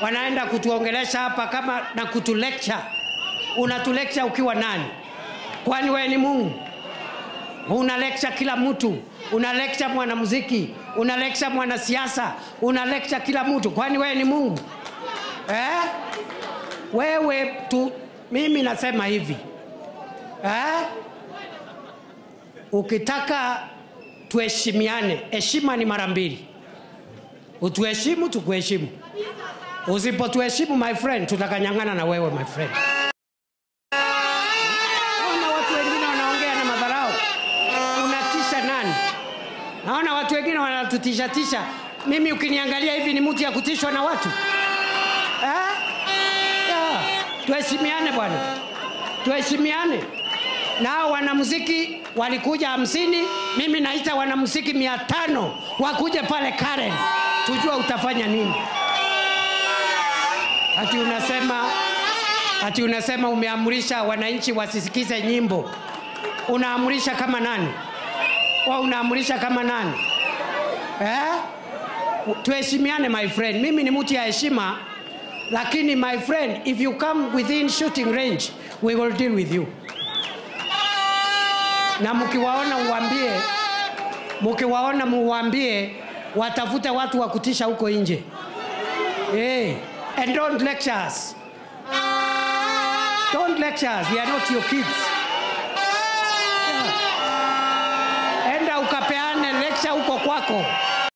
wanaenda kutuongelesha hapa kama na kutulecture. Unatulecture ukiwa nani? Kwani wewe ni Mungu? Una lecture kila mtu. Una lecture mwanamuziki, una lecture mwanasiasa, una lecture kila mtu. Kwani wewe ni Mungu? Wewe tu, mimi nasema hivi. Ukitaka tuheshimiane, heshima ni mara mbili. Utuheshimu, tukuheshimu. Usipotuheshimu my friend, tutakanyang'ana na wewe my friend. Naona watu wengine wanaongea na madharau. Unatisha nani? Naona watu wengine wanatutisha. Mimi ukiniangalia hivi ni mtu ya kutishwa na watu? Tuheshimiane bwana. Tuheshimiane. Nao wanamuziki walikuja 50, mimi naita wanamuziki 500 wakuje pale Karen. Tujua utafanya nini? Ati unasema umeamrisha wananchi wasisikize nyimbo. Unaamrisha kama nani? Unaamrisha kama nani? Tuheshimiane my friend. Mimi ni mtu ya heshima, lakini my friend, if you come within shooting range, we will deal with you. Na mkiwaona muambie watafute watu wa kutisha huko nje. And don't lecture us. Don't lecture us. We are not your kids. Enda ukapeane lecture huko kwako.